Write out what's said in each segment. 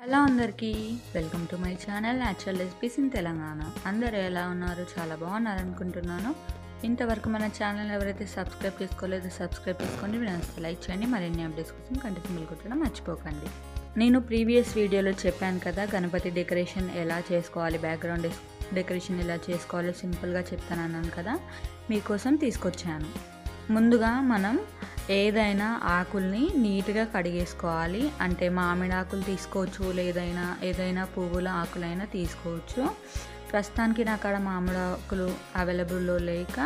Hello అందరికీ welcome to my channel natural recipes in Telangana. అందరూ ఎలా ఉన్నారు? చాలా బాగున్నారు అనుకుంటున్నాను. ఇంతవరకు మన ఛానల్ ఎవరైతే సబ్స్క్రైబ్ చేసుకోలేదో సబ్స్క్రైబ్ చేసుకోండి, నచ్చితే లైక్ చేయండి. మరిన్ని అప్డేట్స్ కోసం గంట సింబల్ కొట్టడం మర్చిపోకండి. నేను ప్రీవియస్ వీడియోలో చెప్పాను కదా, గణపతి డెకరేషన్ ఎలా చేసుకోవాలి, బ్యాక్గ్రౌండ్ డెకరేషన్ ఎలా చేసుకోవాలో సింపుల్గా చెప్తానన్నాను కదా, మీకోసం తీసుకొచ్చాను. ముందుగా మనం ఏదైనా ఆకుల్ని నీట్గా కడిగేసుకోవాలి. అంటే మామిడి ఆకులు తీసుకోవచ్చు, ఏదైనా పువ్వుల ఆకులైనా తీసుకోవచ్చు. ప్రస్తుతానికి నా కాడ మామిడి ఆకులు అవైలబుల్లో లేక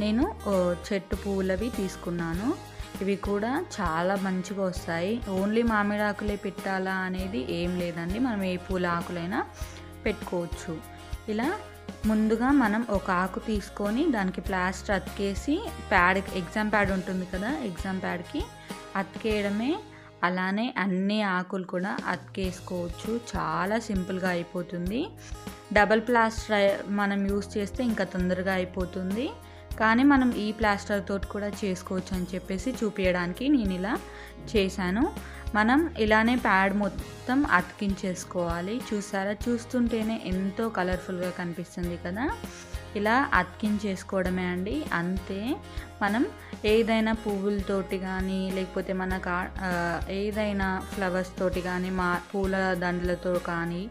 నేను చెట్టు పువ్వులవి తీసుకున్నాను. ఇవి కూడా చాలా మంచిగా వస్తాయి. ఓన్లీ మామిడి ఆకులే పెట్టాలా అనేది ఏం లేదండి, మనం ఏ పూల ఆకులైనా పెట్టుకోవచ్చు. ఇలా ముందుగా మనం ఒక ఆకు తీసుకొని దానికి ప్లాస్టర్ అతికేసి ఎగ్జామ్ ప్యాడ్ ఉంటుంది కదా, ఎగ్జామ్ ప్యాడ్కి అతికేయడమే. అలానే అన్ని ఆకులు కూడా అతికేసుకోవచ్చు, చాలా సింపుల్గా అయిపోతుంది. డబల్ ప్లాస్టర్ మనం యూస్ చేస్తే ఇంకా తొందరగా అయిపోతుంది, కానీ మనం ఈ ప్లాస్టర్ తోటి కూడా చేసుకోవచ్చు అని చెప్పేసి చూపించడానికి నేను ఇలా చేశాను. మనం ఇలానే ప్యాడ్ మొత్తం అతికించేసుకోవాలి. చూసారా, చూస్తుంటేనే ఎంతో కలర్ఫుల్గా కనిపిస్తుంది కదా. ఇలా అతికించేసుకోవడమే అండి, అంతే. మనం ఏదైనా పువ్వులతోటి కానీ లేకపోతే ఏదైనా ఫ్లవర్స్ తోటి కానీ పూల దండలతో కానీ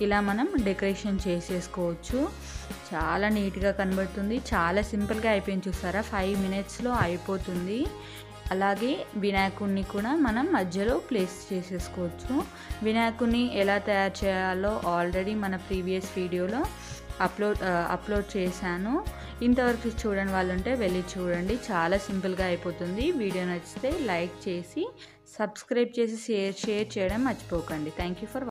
ఇలా మనం డెకరేషన్ చేసేసుకోవచ్చు. చాలా నీట్గా కనబడుతుంది, చాలా సింపుల్గా అయిపోయింది. చూసారా, 5 minutesలో అయిపోతుంది. అలాగే వినాయకుడిని కూడా మనం మధ్యలో ప్లేస్ చేసేసుకోవచ్చు. వినాయకుడిని ఎలా తయారు చేయాలో ఆల్రెడీ మన ప్రీవియస్ వీడియోలో అప్లోడ్ చేశాను. ఇంతవరకు చూడని వాళ్ళు ఉంటే వెళ్ళి చూడండి, చాలా సింపుల్గా అయిపోతుంది. వీడియో నచ్చితే లైక్ చేసి సబ్స్క్రైబ్ చేసి షేర్ చేయడం మర్చిపోకండి. Thank you for